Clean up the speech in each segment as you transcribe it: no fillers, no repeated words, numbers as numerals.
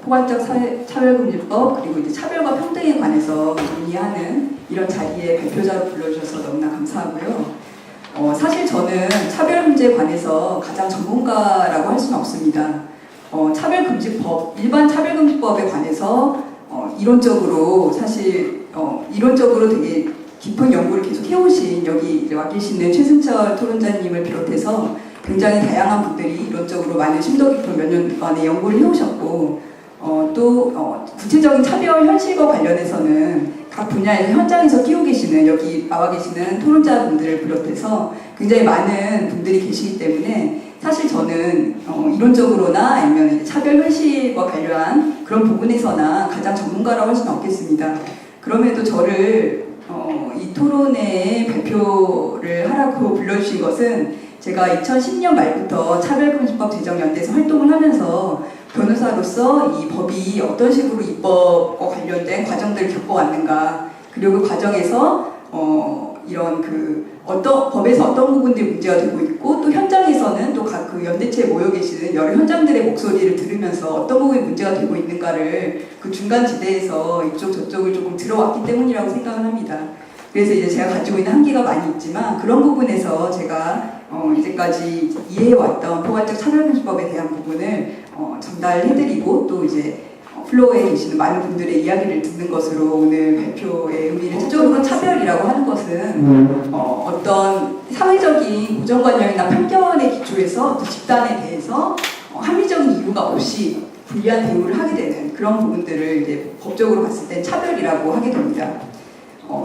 포괄적 차별금지법 그리고 이제 차별과 평등에 관해서 논의하는 이런 자리에 발표자로 불러주셔서 너무나 감사하고요. 사실 저는 차별금지에 관해서 가장 전문가라고 할 수는 없습니다. 차별금지법, 일반 차별금지법에 관해서 이론적으로 사실 이론적으로 되게 깊은 연구를 계속 해오신 여기 이제 와 계시는 최승철 토론자님을 비롯해서 굉장히 다양한 분들이 이론적으로 많은 심도 깊은 몇 년 만에 연구를 해오셨고 또 구체적인 차별 현실과 관련해서는 각 분야에서 현장에서 뛰고 계시는 여기 나와 계시는 토론자분들을 비롯해서 굉장히 많은 분들이 계시기 때문에 사실 저는 이론적으로나 아니면 차별 현실과 관련한 그런 부분에서나 가장 전문가라고 할 수는 없겠습니다. 그럼에도 저를 이 토론회에 발표를 하라고 불러주신 것은 제가 2010년 말부터 차별금지법 제정연대에서 활동을 하면서 변호사로서 이 법이 어떤 식으로 입법과 관련된 과정들을 겪어왔는가, 그리고 그 과정에서 이런 법에서 어떤 부분들이 문제가 되고 있고, 또 현장에서는 또 각 그 연대체에 모여 계시는 여러 현장들의 목소리를 들으면서 어떤 부분이 문제가 되고 있는가를 그 중간 지대에서 이쪽 저쪽을 조금 들어왔기 때문이라고 생각을 합니다. 그래서 이제 제가 가지고 있는 한계가 많이 있지만 그런 부분에서 제가 이제까지 이해해왔던 포괄적 차별금지법에 대한 부분을 전달해드리고 또 이제 플로어에 계시는 많은 분들의 이야기를 듣는 것으로 오늘 발표의 의미를 전적으로 차별이라고 하는 것은 어떤 사회적인 고정관념이나 편견의 기초에서 또 집단에 대해서 합리적인 이유가 없이 불리한 대우를 하게 되는 그런 부분들을 이제 법적으로 봤을 땐 차별이라고 하게 됩니다.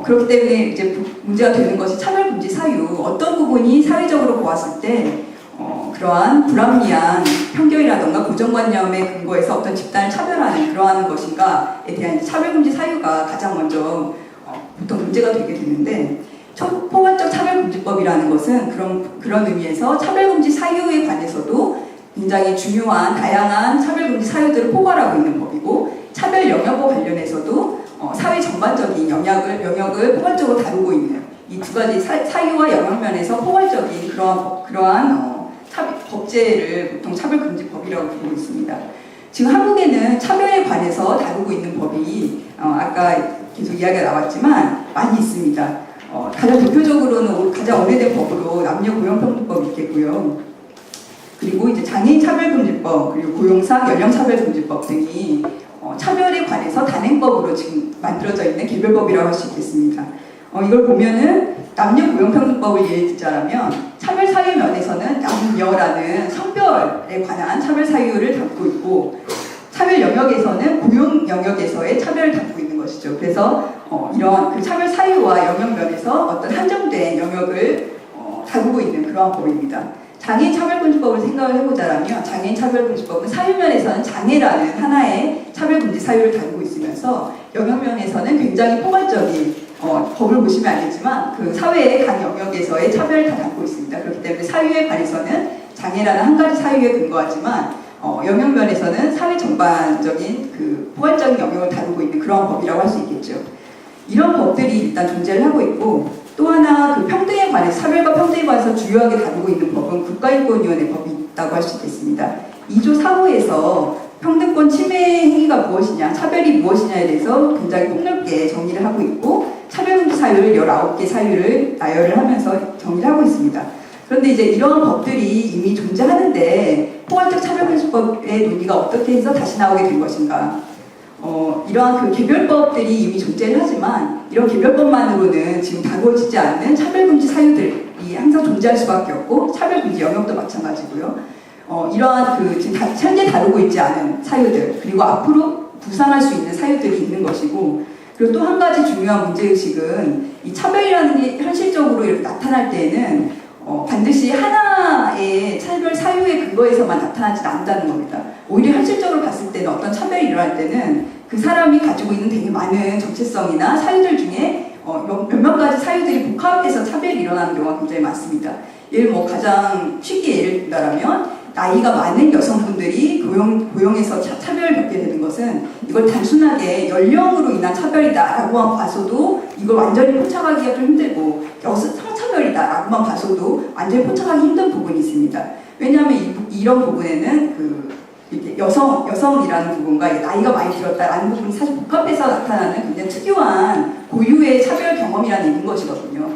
그렇기 때문에 이제 문제가 되는 것이 차별금지 사유, 어떤 부분이 사회적으로 보았을 때 그러한 불합리한 편견이라던가 고정관념에 근거해서 어떤 집단을 차별하는 그러한 것인가에 대한 차별금지 사유가 가장 먼저 보통 문제가 되게 되는데, 포괄적 차별금지법이라는 것은 그런 의미에서 차별금지 사유에 관해서도 굉장히 중요한 다양한 차별금지 사유들을 포괄하고 있는 법이고, 차별 영역과 관련해서도 사회 전반적인 영역을 포괄적으로 다루고 있는 이 두 가지 사유와 영역면에서 포괄적인 그러한 법제를 보통 차별금지법이라고 부르고 있습니다. 지금 한국에는 차별에 관해서 다루고 있는 법이 아까 계속 이야기가 나왔지만 많이 있습니다. 가장 대표적으로는 가장 오래된 법으로 남녀고용평등법이 있겠고요. 그리고 이제 장애인 차별금지법, 그리고 고용상 연령차별금지법 등이 차별에 관해서 단행법으로 지금 만들어져 있는 개별법이라고 할 수 있겠습니다. 이걸 보면은 남녀고용평등법을 예를 들자면 차별 사유 면에서는 남녀라는 성별에 관한 차별 사유를 담고 있고, 차별 영역에서는 고용 영역에서의 차별을 담고 있는 것이죠. 그래서 이런 그 차별 사유와 영역 면에서 어떤 한정된 영역을 다루고 있는 그러한 법입니다. 장애인 차별금지법을 생각을 해보자면 장애인 차별금지법은 사유면에서는 장애라는 하나의 차별금지 사유를 다루고 있으면서 영역면에서는 굉장히 포괄적인 법을 보시면 알겠지만 그 사회의 각 영역에서의 차별을 다 담고 있습니다. 그렇기 때문에 사유에 관해서는 장애라는 한 가지 사유에 근거하지만 영역면에서는 사회 전반적인 그 포괄적인 영역을 다루고 있는 그런 법이라고 할 수 있겠죠. 이런 법들이 일단 존재를 하고 있고, 또 하나 그 평등에 관해서, 차별과 평등에 관해서 주요하게 다루고 있는 법은 국가인권위원회 법이 있다고 할 수 있겠습니다. 2조 4호에서 평등권 침해 행위가 무엇이냐, 차별이 무엇이냐에 대해서 굉장히 폭넓게 정의를 하고 있고, 차별금지 사유를 19개 사유를 나열을 하면서 정의를 하고 있습니다. 그런데 이제 이러한 법들이 이미 존재하는데 포괄적 차별금지법의 논의가 어떻게 해서 다시 나오게 된 것인가. 이러한 그 개별법들이 이미 존재를 하지만 이런 개별법만으로는 지금 다루어지지 않는 차별금지 사유들이 항상 존재할 수밖에 없고, 차별금지 영역도 마찬가지고요. 이러한 그 지금 현재 다루고 있지 않은 사유들, 그리고 앞으로 부상할 수 있는 사유들이 있는 것이고, 그리고 또 한 가지 중요한 문제의식은 이 차별이라는 게 현실적으로 이렇게 나타날 때에는 반드시 하나의 차별 사유의 근거에서만 나타나지 않는다는 겁니다. 오히려 현실적으로 봤을 때는 어떤 차별이 일어날 때는 그 사람이 가지고 있는 되게 많은 정체성이나 사유들 중에 몇몇 가지 사유들이 복합해서 차별이 일어나는 경우가 굉장히 많습니다. 가장 쉽게 예를 든다면 나이가 많은 여성분들이 고용에서 차별을 겪게 되는 것은 이걸 단순하게 연령으로 인한 차별이다라고만 봐서도 이걸 완전히 포착하기가 좀 힘들고, 성차별이다라고만 봐서도 완전히 포착하기 힘든 부분이 있습니다. 왜냐하면 이런 부분에는 이렇게 여성이라는 부분과 나이가 많이 들었다라는 부분이 사실 복합해서 나타나는 굉장히 특유한 고유의 차별 경험이라는 있는 것이거든요.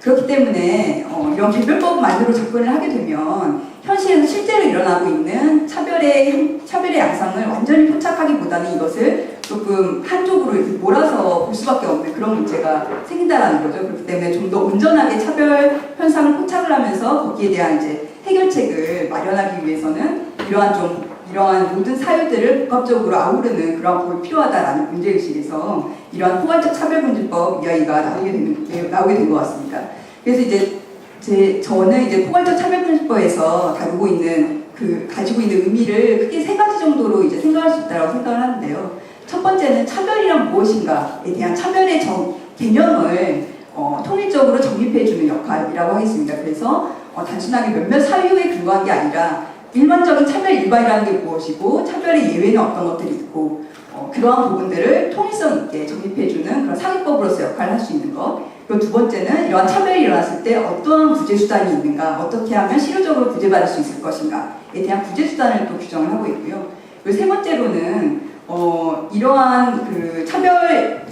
그렇기 때문에 이런 개별법만으로 접근을 하게 되면 현실에서 실제로 일어나고 있는 차별의 양상을 완전히 포착하기보다는 이것을 조금 한쪽으로 이렇게 몰아서 볼 수밖에 없는 그런 문제가 생긴다는 거죠. 그렇기 때문에 좀 더 온전하게 차별 현상을 포착을 하면서 거기에 대한 이제 해결책을 마련하기 위해서는 이러한 모든 사유들을 복합적으로 아우르는 그런 법이 필요하다라는 문제의식에서 이러한 포괄적 차별금지법 이야기가 나오게 된 것 같습니다. 그래서 이제 저는 이제 포괄적 차별금지법에서 가지고 있는 의미를 크게 세 가지 정도로 이제 생각할 수 있다고 생각을 하는데요. 첫 번째는 차별이란 무엇인가에 대한 차별의 개념을 통일적으로 정립해주는 역할이라고 하겠습니다. 그래서 단순하게 몇몇 사유에 근거한 게 아니라 일반적인 차별 일반이라는 게 무엇이고 차별의 예외는 어떤 것들이 있고 그러한 부분들을 통일성 있게 정립해주는 그런 사기법으로서 역할을 할 수 있는 것. 그리고 두 번째는 이러한 차별이 일어났을 때 어떠한 구제수단이 있는가, 어떻게 하면 실효적으로 구제받을 수 있을 것인가에 대한 구제수단을 또 규정을 하고 있고요. 그리고 세 번째로는 이러한 그 차별에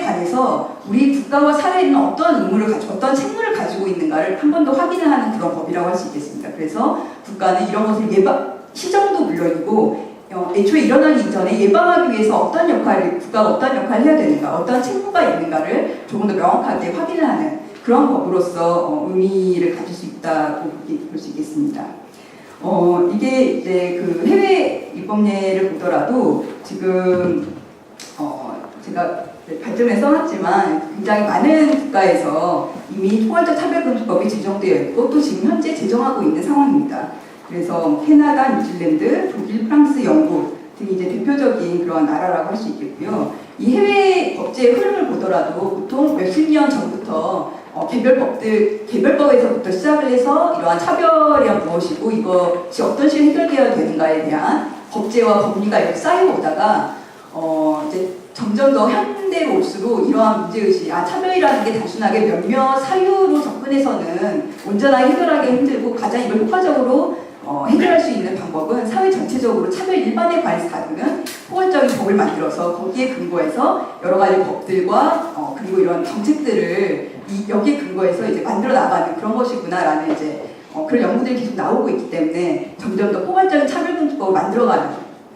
관해서 우리 국가와 사회는 어떤 책무를 가지고 있는가를 한 번 더 확인을 하는 그런 법이라고 할 수 있겠습니다. 그래서 국가는 이런 것을 시정도 물론이고 애초에 일어나기 이전에 예방하기 위해서 국가가 어떤 역할을 해야 되는가, 어떤 책무가 있는가를 조금 더 명확하게 확인을 하는 그런 법으로서 의미를 가질 수 있다고 볼 수 있겠습니다. 이게 이제 그 해외 입법례를 보더라도 지금 제가 발전에 써놨지만 굉장히 많은 국가에서 이미 포괄적 차별금지법이 제정되어 있고 또 지금 현재 제정하고 있는 상황입니다. 그래서 캐나다, 뉴질랜드, 독일, 프랑스, 영국 등이 이제 대표적인 그런 나라라고 할 수 있겠고요. 이 해외 법제의 흐름을 보더라도 보통 몇십 년 전부터 개별법에서부터 시작을 해서 이러한 차별이 무엇이고 이것이 어떤 식으로 해결되어야 되는가에 대한 법제와 법리가 이렇게 쌓이고 오다가 이제 점점 더 현대로 올수록 이러한 문제의식, 차별이라는 게 단순하게 몇몇 사유로 접근해서는 온전하게 해결하기 힘들고 가장 이걸 효과적으로 해결할 수 있는 방법은 사회 전체적으로 차별 일반에 관해서 다루는 포괄적인 법을 만들어서 거기에 근거해서 여러 가지 법들과 그리고 이런 정책들을 여기에 근거해서 이제 만들어 나가는 그런 것이구나라는 이제 그런 연구들이 계속 나오고 있기 때문에 점점 더 포괄적인 차별금지법을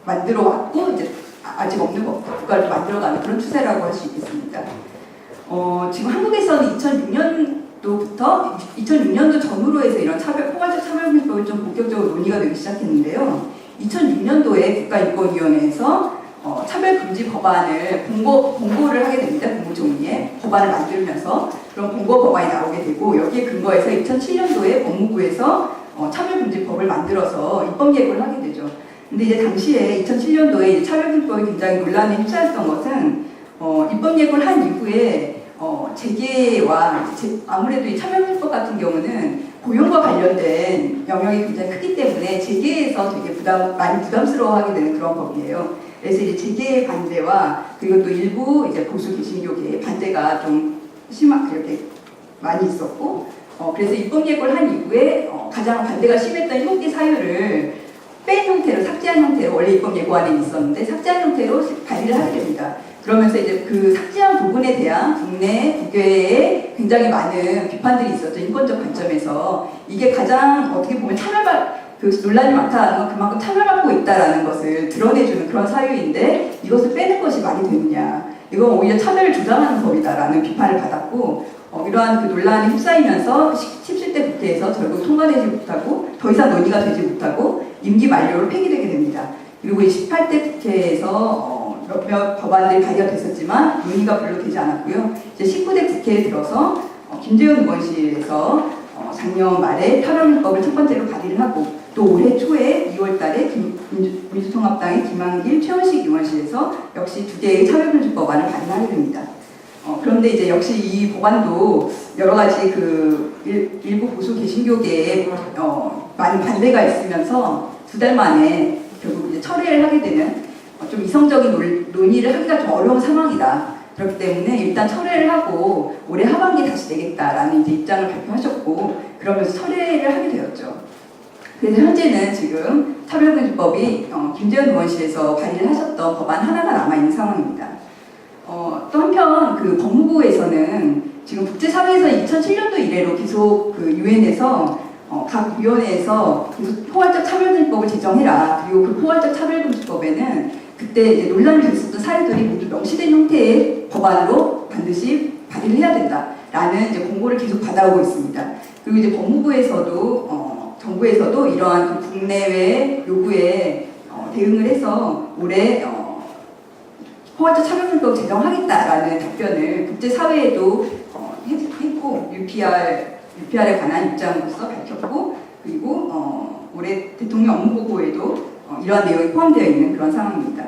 만들어 왔고 이제 아직 없는 국가를 만들어가는 그런 추세라고 할 수 있겠습니다. 지금 한국에서는 2006년도 전후로 해서 이런 포괄적 차별금지법이 좀 본격적으로 논의가 되기 시작했는데요. 2006년도에 국가인권위원회에서 차별금지 법안을 공고를 하게 됩니다. 국무총리에 법안을 만들면서 그런 공고 법안이 나오게 되고 여기에 근거해서 2007년도에 법무부에서 차별금지법을 만들어서 입법 예고를 하게 되죠. 근데 이제 당시에 2007년도에 차별금지법이 굉장히 논란에 휩싸였던 것은 입법 예고를 한 이후에 재계와 아무래도 이 차별금지법 같은 경우는 고용과 관련된 영역이 굉장히 크기 때문에 재계에서 되게 많이 부담스러워하게 되는 그런 법이에요. 그래서 이제 재계의 반대와 그리고 또 일부 이제 보수 개신교계의 반대가 좀 이렇게 많이 있었고, 그래서 입법 예고를 한 이후에 가장 반대가 심했던 흉기 사유를 뺀 형태로, 삭제한 형태로 원래 입법 예고안에 있었는데 삭제한 형태로 발의를 하게 됩니다. 그러면서 이제 그 삭제한 부분에 대한 국외에 굉장히 많은 비판들이 있었죠. 인권적 관점에서 이게 가장 어떻게 보면 논란이 많다는 건 그만큼 차별받고 있다는 것을 드러내주는 그런 사유인데 이것을 빼는 것이 말이 되느냐. 이건 오히려 차별을 조장하는 법이다라는 비판을 받았고 이러한 그 논란에 휩싸이면서 17대 국회에서 결국 통과되지 못하고 더 이상 논의가 되지 못하고 임기 만료로 폐기되게 됩니다. 그리고 18대 국회에서 몇몇 법안들이 발의됐었지만 논의가 별로 되지 않았고요. 이제 19대 국회에 들어서 김재현 의원실에서 작년 말에 차별금지법을 첫 번째로 발의를 하고 또 올해 초에 2월 달에 민주통합당의 김한길, 최원식 의원실에서 역시 두 개의 차별금지법안을 발의하게 됩니다. 그런데 이제 역시 이 법안도 여러 가지 일부 보수 개신교계에 많은 반대가 있으면서 두 달 만에 결국 이제 철회를 하게 되는 좀 이성적인 논의를 하기가 좀 어려운 상황이다. 그렇기 때문에 일단 철회를 하고 올해 하반기에 다시 내겠다라는 이제 입장을 발표하셨고 그러면서 철회를 하게 되었죠. 그래서 현재는 지금 차별금지법이 김재현 의원실에서 발의를 하셨던 법안 하나가 남아있는 상황입니다. 또 한편 그 법무부에서는 지금 국제사회에서 2007년도 이래로 계속 그 유엔에서 각 위원회에서 포괄적 차별금지법을 제정해라. 그리고 그 포괄적 차별금지법에는 그때 이제 논란이 됐었던 사유들이 모두 명시된 형태의 법안으로 반드시 발의를 해야 된다라는 이제 공고를 계속 받아오고 있습니다. 그리고 이제 법무부에서도 정부에서도 이러한 그 국내외 요구에 대응을 해서 올해 포괄적 차별금지법 제정하겠다라는 답변을 국제사회에도 했고 UPR에 관한 입장으로서 밝혔고 그리고 올해 대통령 업무보고에도 이러한 내용이 포함되어 있는 그런 상황입니다.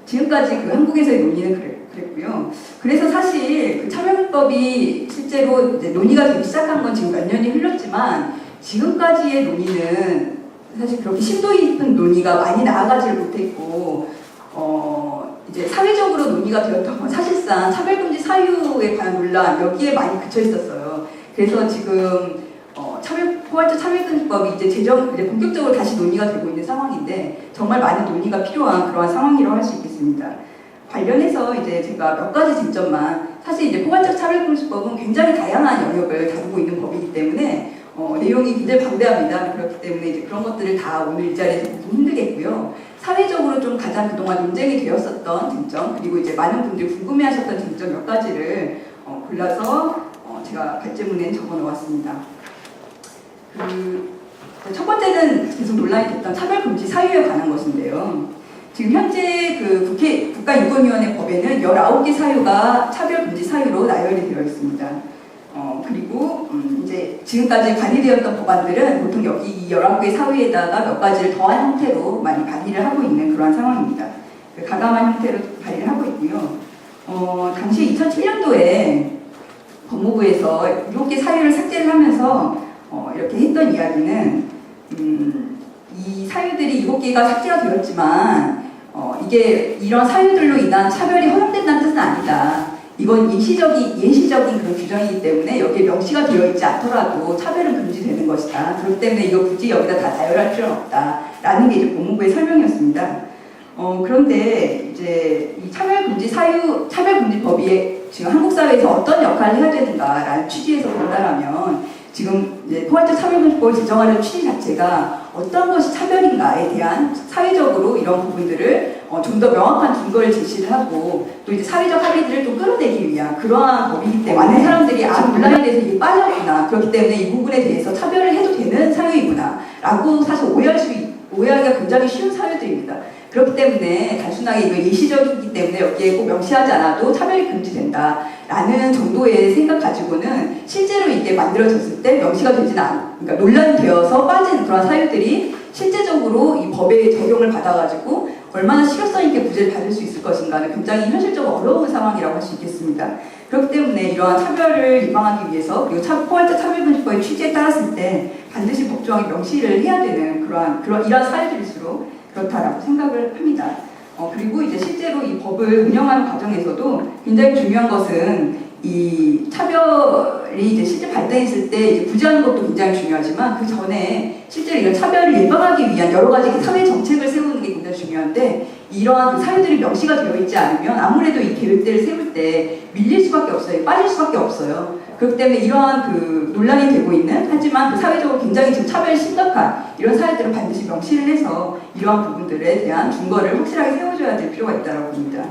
지금까지 그 한국에서의 논의는 그랬고요. 그래서 사실 그 차별금지법이 실제로 이제 논의가 되기 시작한 건 지금 몇 년이 흘렀지만 지금까지의 논의는 사실 그렇게 심도 깊은 논의가 많이 나아가지를 못했고 이제 사회적으로 논의가 되었던 건 사실상 차별금지 사유에 관한 논란 여기에 많이 그쳐 있었어요. 그래서 지금 포괄적 차별금지법이 이제 본격적으로 다시 논의가 되고 있는 상황인데 정말 많은 논의가 필요한 그러한 상황이라고 할 수 있겠습니다. 관련해서 이제 제가 몇 가지 쟁점만 사실 이제 포괄적 차별금지법은 굉장히 다양한 영역을 다루고 있는 법이기 때문에 내용이 굉장히 방대합니다. 그렇기 때문에 이제 그런 것들을 다 오늘 이 자리에서 보기 힘들겠고요. 사회적으로 좀 가장 그동안 논쟁이 되었었던 쟁점 그리고 이제 많은 분들이 궁금해하셨던 쟁점 몇 가지를 골라서 제가 발제문에 적어 놓았습니다. 첫 번째는 계속 논란이 됐던 차별금지 사유에 관한 것인데요. 지금 현재 그 국가인권위원회 법에는 19개 사유가 차별금지 사유로 나열이 되어 있습니다. 그리고 이제 지금까지 발의되었던 법안들은 보통 여기 이 19개 사유에다가 몇 가지를 더한 형태로 많이 발의를 하고 있는 그런 상황입니다. 가감한 형태로 발의를 하고 있고요. 당시 2007년도에 법무부에서 7개 사유를 삭제를 하면서 이렇게 했던 이야기는 이 사유들이 7개가 삭제가 되었지만 이게 이런 사유들로 인한 차별이 허용된다는 뜻은 아니다. 이건 예시적인 그런 규정이기 때문에 여기에 명시가 되어 있지 않더라도 차별은 금지되는 것이다. 그렇기 때문에 이거 굳이 여기다 다 나열할 필요는 없다. 라는 게 이제 법무부의 설명이었습니다. 그런데 이제 이 차별금지법이 지금 한국 사회에서 어떤 역할을 해야 되는가라는 취지에서 본다면 지금 이제 포괄적 차별금지법을 제정하는 취지 자체가 어떤 것이 차별인가에 대한 사회적으로 이런 부분들을 좀 더 명확한 증거를 제시를 하고 또 이제 사회적 합의들을 좀 끌어내기 위한 그러한 법이기 때문에 많은 사람들이 논란에 대해서 이게 빠졌구나 그렇기 때문에 이 부분에 대해서 차별을 해도 되는 사유이구나 라고 사실 오해하기가 굉장히 쉬운 사유들입니다. 그렇기 때문에 단순하게 이거 예시적이기 때문에 여기에 꼭 명시하지 않아도 차별이 금지된다라는 정도의 생각 가지고는 실제로 이게 만들어졌을 때 명시가 되지는 그러니까 논란되어서 빠진 그런 사유들이 실제적으로 이 법에 적용을 받아가지고 얼마나 실효성 있게 구제를 받을 수 있을 것인가는 굉장히 현실적으로 어려운 상황이라고 할 수 있겠습니다. 그렇기 때문에 이러한 차별을 예방하기 위해서 그리고 포괄적 차별금지법의 취지에 따랐을 때 반드시 법조항에 명시를 해야 되는 이러한 사유들일수록 그렇다라고 생각을 합니다. 그리고 이제 실제로 이 법을 운영하는 과정에서도 굉장히 중요한 것은 이 차별이 이제 실제 발생했을 때 이제 구제하는 것도 굉장히 중요하지만 그 전에 실제로 이런 차별을 예방하기 위한 여러 가지 사회 정책을 세우는 게 굉장히 중요한데 이러한 그 사유들이 명시가 되어 있지 않으면 아무래도 이 계획들을 세울 때 밀릴 수밖에 없어요. 빠질 수밖에 없어요. 그렇기 때문에 이러한 그 논란이 되고 있는 하지만 그 사회적으로 굉장히 지금 차별이 심각한 이런 사유들을 반드시 명시를 해서 이러한 부분들에 대한 증거를 확실하게 세워줘야 될 필요가 있다고 봅니다.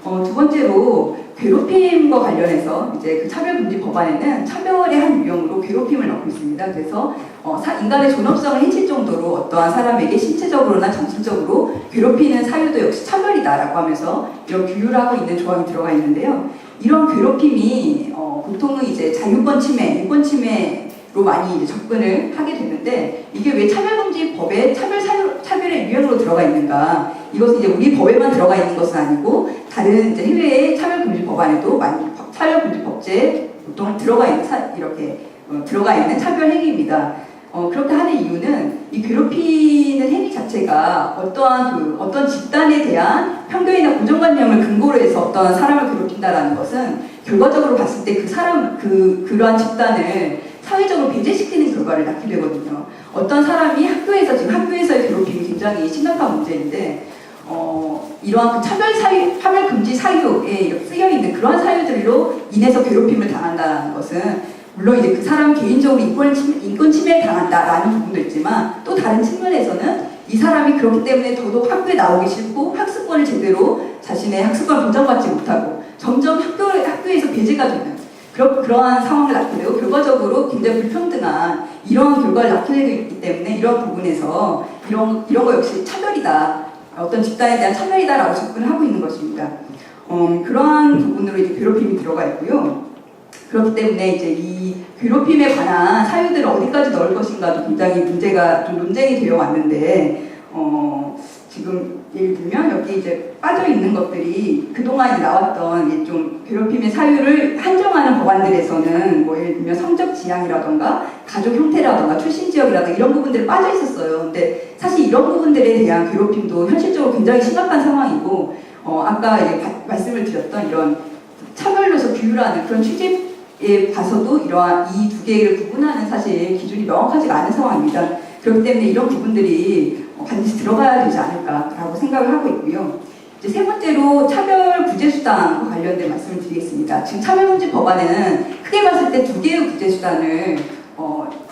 두 번째로 괴롭힘과 관련해서 이제 그 차별금지 법안에는 차별의 한 유형으로 괴롭힘을 넣고 있습니다. 그래서 인간의 존엄성을 해칠 정도로 어떠한 사람에게 신체적으로나 정신적으로 괴롭히는 사유도 역시 차별이다라고 하면서 이런 규율을 하고 있는 조항이 들어가 있는데요. 이런 괴롭힘이 보통은 이제 자유권 침해, 인권 침해로 많이 이제 접근을 하게 되는데 이게 왜 차별금지법에 차별의 유형으로 들어가 있는가? 이것은 이제 우리 법에만 들어가 있는 것은 아니고 다른 이제 해외의 차별금지 법안에도 많이 차별금지 법제에 보통 들어가 있는 들어가 있는 차별 행위입니다. 그렇게 하는 이유는 이 괴롭히는 행위 자체가 어떤 집단에 대한 편견이나 고정관념을 근거로 해서 어떤 사람을 괴롭힌다라는 것은 결과적으로 봤을 때 그러한 집단을 사회적으로 배제시키는 결과를 낳게 되거든요. 어떤 사람이 학교에서 지금 학교에서의 괴롭힘이 굉장히 심각한 문제인데 이러한 그 차별 금지 사유에 쓰여 있는 그러한 사유들로 인해서 괴롭힘을 당한다는 것은 물론 이제 그 사람 개인적으로 인권 침해를 당한다라는 부분도 있지만 또 다른 측면에서는 이 사람이 그렇기 때문에 더더욱 학교에 나오기 싫고 학습권을 제대로 자신의 학습권을 보장받지 못하고 점점 학교에서 배제가 되는 그러한 상황을 낳게 되고 결과적으로 굉장히 불평등한 이런 결과를 낳게 되고 있기 때문에 이런 부분에서 이런 거 역시 차별이다. 어떤 집단에 대한 차별이다라고 접근을 하고 있는 것입니다. 그러한 부분으로 이제 괴롭힘이 들어가 있고요. 그렇기 때문에 이제 이 괴롭힘에 관한 사유들을 어디까지 넣을 것인가도 굉장히 문제가 좀 논쟁이 되어 왔는데, 지금 예를 들면 여기 이제 빠져 있는 것들이 그동안 나왔던 좀 괴롭힘의 사유를 한정하는 법안들에서는 뭐 예를 들면 성적 지향이라던가 가족 형태라던가 출신 지역이라던가 이런 부분들이 빠져 있었어요. 근데 사실 이런 부분들에 대한 괴롭힘도 현실적으로 굉장히 심각한 상황이고, 아까 말씀을 드렸던 이런 차별로서 규율하는 그런 취지에 봐서도 이러한 이 두 개를 구분하는 사실 기준이 명확하지가 않은 상황입니다. 그렇기 때문에 이런 부분들이 반드시 들어가야 되지 않을까라고 생각을 하고 있고요. 이제 세 번째로 차별 구제수단과 관련된 말씀을 드리겠습니다. 지금 차별금지 법안에는 크게 봤을 때 두 개의 구제수단을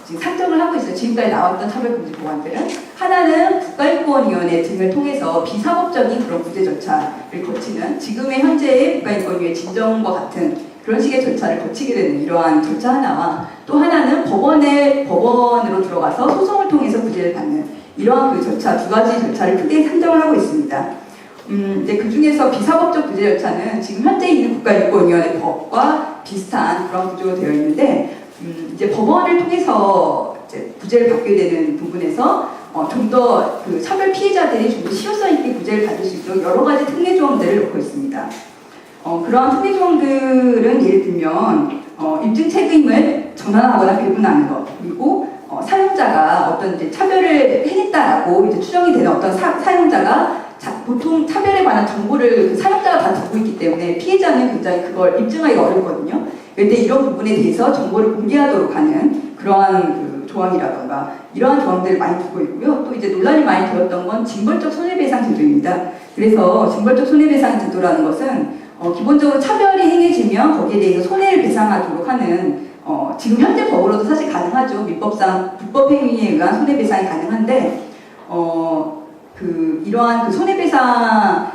지금 산정을 하고 있어요. 지금까지 나왔던 차별금지 법안들은 하나는 국가인권위원회 등을 통해서 비사법적인 그런 구제 절차를 거치는 지금의 현재의 국가인권위의 진정과 같은 그런 식의 절차를 거치게 되는 이러한 절차 하나와 또 하나는 법원으로 들어가서 소송을 통해서 구제를 받는 이러한 그 절차 두 가지 절차를 크게 산정을 하고 있습니다. 이제 그 중에서 비사법적 구제 절차는 지금 현재 있는 국가인권위원회 법과 비슷한 그런 구조로 되어 있는데 이제 법원을 통해서 이제 구제를 받게 되는 부분에서 좀 더 그 차별 피해자들이 좀 더 실효성 있게 구제를 받을 수 있도록 여러 가지 특례 조항들을 넣고 있습니다. 그러한 특례 조항들은 예를 들면 입증 책임을 전환하거나 배분하는 것 그리고 사용자가 어떤 이제 차별을 행했다라고 이제 추정이 되는 어떤 사용자가 보통 차별에 관한 정보를 그 사용자가 다 듣고 있기 때문에 피해자는 굉장히 그걸 입증하기가 어렵거든요. 그런데 이런 부분에 대해서 정보를 공개하도록 하는 그러한 그 조항이라던가 이러한 조항들을 많이 두고 있고요. 또 이제 논란이 많이 되었던 건 징벌적 손해배상 제도입니다. 그래서 징벌적 손해배상 제도라는 것은 기본적으로 차별이 행해지면 거기에 대해서 손해를 배상하도록 하는 지금 현재 법으로도 사실 가능하죠. 민법상 불법 행위에 의한 손해배상이 가능한데 이러한 그 손해배상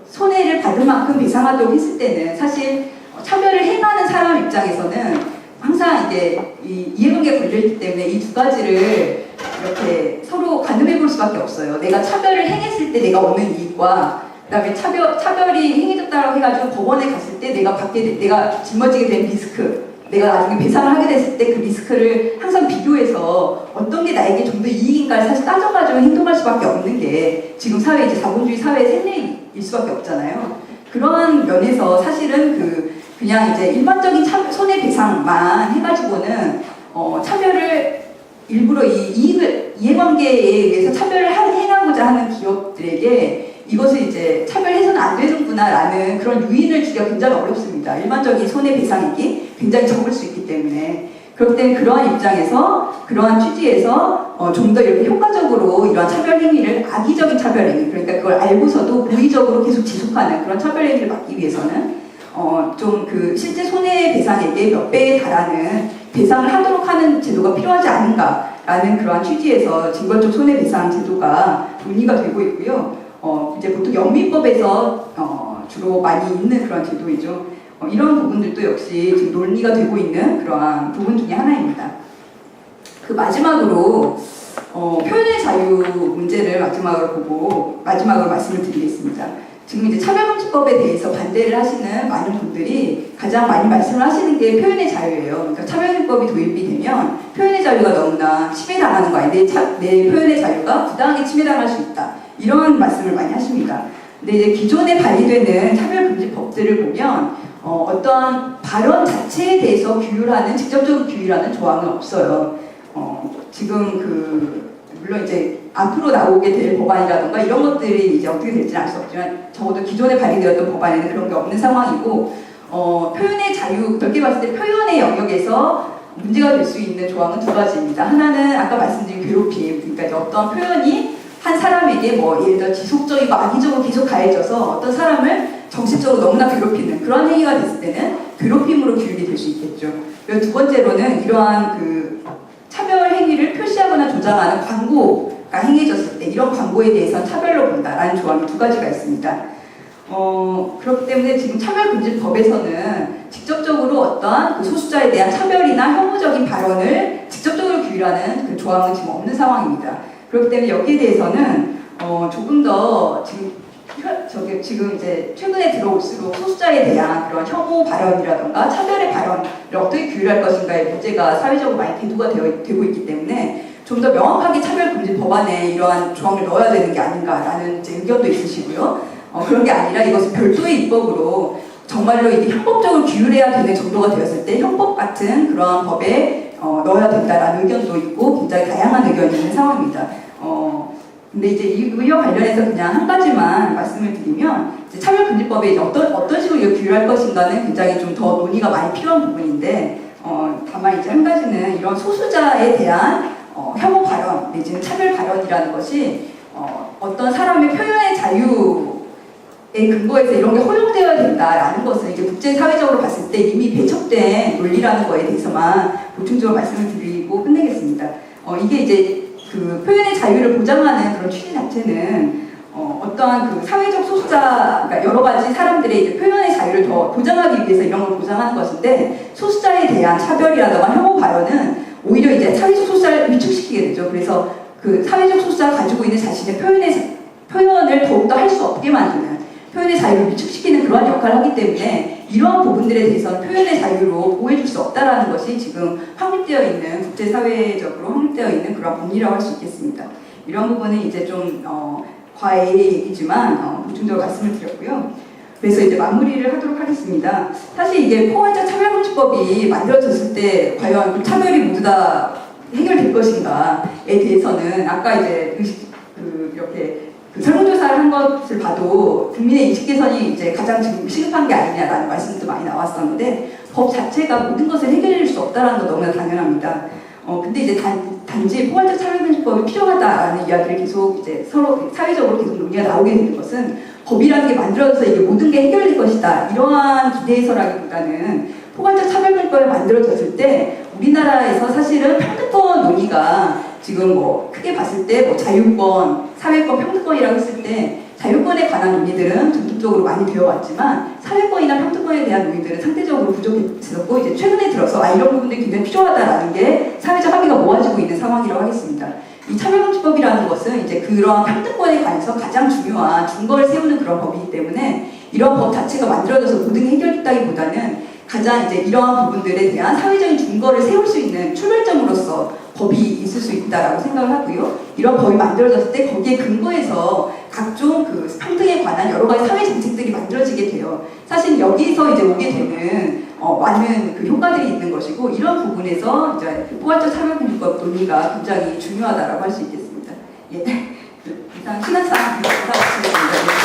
손해를 받을 만큼 배상하도록 했을 때는 사실 차별을 행하는 사람 입장에서는 항상 이제 이해관계가 걸려있기 때문에 이 두 가지를 이렇게 서로 가늠해 볼 수밖에 없어요. 내가 차별을 행했을 때 내가 얻는 이익과 그다음에 차별이 행해졌다고 해가지고 법원에 갔을 때 내가 짊어지게 된 리스크, 내가 나중에 배상을 하게 됐을 때 그 리스크를 항상 비교해서 어떤 게 나에게 좀 더 이익인가를 사실 따져가지고 행동할 수밖에 없는 게 지금 사회 이제 자본주의 사회의 생리일 수밖에 없잖아요. 그러한 면에서 사실은 그냥 이제 일반적인 손해배상만 해가지고는 차별을 일부러 이해관계에 의해서 차별을 행하고자 하는 기업들에게 이것을 이제 차별해서는 안 되는구나라는 그런 유인을 주기가 굉장히 어렵습니다. 일반적인 손해배상액이 굉장히 적을 수 있기 때문에. 그렇기 때문에 그러한 입장에서, 그러한 취지에서 좀 더 이렇게 효과적으로 이러한 차별 행위를 악의적인 차별 행위, 그러니까 그걸 알고서도 무의적으로 계속 지속하는 그런 차별 행위를 막기 위해서는 좀 실제 손해배상액의 몇 배에 달하는 배상을 하도록 하는 제도가 필요하지 않은가라는 그러한 취지에서 징벌적 손해배상 제도가 논의가 되고 있고요. 이제 보통 영미법에서 주로 많이 있는 그런 제도이죠. 이런 부분들도 역시 지금 논의가 되고 있는 그러한 부분 중에 하나입니다. 마지막으로 표현의 자유 문제를 마지막으로 말씀을 드리겠습니다. 지금 이제 차별금지법에 대해서 반대를 하시는 많은 분들이 가장 많이 말씀을 하시는 게 표현의 자유예요. 그러니까 차별금지법이 도입이 되면 표현의 자유가 너무나 침해당하는 거 아니에요. 내 표현의 자유가 부당하게 침해당할 수 있다. 이런 말씀을 많이 하십니다. 근데 이제 기존에 발의되는 차별금지법들을 보면 어떤 발언 자체에 대해서 직접적으로 규율하는 조항은 없어요. 지금 물론 이제 앞으로 나오게 될 법안이라던가 이런 것들이 이제 어떻게 될지는 알 수 없지만 적어도 기존에 발의되었던 법안에는 그런 게 없는 상황이고 표현의 자유, 넓게 봤을 때 표현의 영역에서 문제가 될 수 있는 조항은 두 가지입니다. 하나는 아까 말씀드린 괴롭힘, 그러니까 이제 어떤 표현이 한 사람에게 뭐 예를 들어 지속적이고 악의적으로 계속 가해져서 어떤 사람을 정신적으로 너무나 괴롭히는 그런 행위가 됐을 때는 괴롭힘으로 규율이 될 수 있겠죠. 그리고 두 번째로는 이러한 그 차별 행위를 표시하거나 조장하는 광고가 행해졌을 때 이런 광고에 대해서는 차별로 본다라는 조항이 두 가지가 있습니다. 그렇기 때문에 지금 차별금지법에서는 직접적으로 어떠한 그 소수자에 대한 차별이나 혐오적인 발언을 직접적으로 규율하는 그 조항은 지금 없는 상황입니다. 그렇기 때문에 여기에 대해서는 조금 더 지금 이제 최근에 들어올수록 소수자에 대한 그런 혐오 발언이라던가 차별의 발언을 어떻게 규율할 것인가의 문제가 사회적으로 많이 대두가 되고 있기 때문에 좀 더 명확하게 차별금지 법안에 이러한 조항을 넣어야 되는 게 아닌가라는 이제 의견도 있으시고요. 그런 게 아니라 이것은 별도의 입법으로 정말로 이게 형법적으로 규율해야 되는 정도가 되었을 때 형법 같은 그러한 법에 넣어야 된다라는 의견도 있고 굉장히 다양한 의견이 있는 상황입니다. 근데 이제 이와 관련해서 그냥 한 가지만 말씀을 드리면 차별금지법에 이제 어떤 식으로 이걸 규율할 것인가는 굉장히 좀 더 논의가 많이 필요한 부분인데 다만 이제 한 가지는 이런 소수자에 대한 혐오 발언 내지는 차별 발언이라는 것이 어떤 사람의 표현의 자유에 근거해서 이런 게 허용되어야 된다라는 것은 이게 국제사회적으로 봤을 때 이미 배척된 논리라는 거에 대해서만 보충적으로 말씀을 드리고 끝내겠습니다. 이게 이제 그 표현의 자유를 보장하는 그런 취지 자체는 어떠한 그 사회적 소수자, 그러니까 여러 가지 사람들의 이제 표현의 자유를 더 보장하기 위해서 이런 걸 보장하는 것인데 소수자에 대한 차별이라든가 혐오 발언은 오히려 이제 사회적 소수자를 위축시키게 되죠. 그래서 그 사회적 소수자가 가지고 있는 자신의 표현을 더욱더 할 수 없게 만드는 표현의 자유를 위축시키는 그러한 역할을 하기 때문에 이러한 부분들에 대해서는 표현의 자유로 보호해줄 수 없다라는 것이 지금 확립되어 있는 국제사회적으로 확립되어 있는 그런 법리라고 할 수 있겠습니다. 이런 부분은 이제 좀 과외의 얘기지만 보충적으로 말씀을 드렸고요. 그래서 이제 마무리를 하도록 하겠습니다. 사실 이게 포괄적 차별금지법이 만들어졌을 때 과연 그 차별이 모두 다 해결될 것인가에 대해서는 아까 이제 이렇게 설문조사를 한 것을 봐도 국민의 인식 개선이 이제 가장 지금 시급한 게 아니냐라는 말씀도 많이 나왔었는데 법 자체가 모든 것을 해결해 줄 수 없다는 건 너무나 당연합니다. 근데 이제 단지 포괄적 차별금지법이 필요하다라는 이야기를 계속 이제 서로 사회적으로 계속 논의가 나오게 되는 것은 법이라는 게 만들어져서 이게 모든 게 해결될 것이다 이러한 기대에서라기보다는 포괄적 차별금지법이 만들어졌을 때 우리나라에서 사실은 평등권 논의가 지금 뭐 크게 봤을 때 뭐 자유권, 사회권, 평등권이라고 했을 때 자유권에 관한 논의들은 전통적으로 많이 되어왔지만 사회권이나 평등권에 대한 논의들은 상대적으로 부족했었고 이제 최근에 들어서 이런 부분들이 굉장히 필요하다라는 게 사회적 합의가 모아지고 있는 상황이라고 하겠습니다. 이 차별금지법이라는 것은 이제 그러한 평등권에 관해서 가장 중요한 준거를 세우는 그런 법이기 때문에 이런 법 자체가 만들어져서 모든 게 해결됐다기보다는 가장 이제 이러한 부분들에 대한 사회적인 준거를 세울 수 있는 출발점으로서 법이 있을 수 있다라고 생각을 하고요. 이런 법이 만들어졌을 때 거기에 근거해서 각종 그 평등에 관한 여러 가지 사회 정책들이 만들어지게 돼요. 사실 여기서 이제 오게 되는 많은 그 효과들이 있는 것이고 이런 부분에서 이제 포괄적 차별금지법 논의가 굉장히 중요하다라고 할 수 있겠습니다. 예, 일단 신한상 감사드리겠습니다.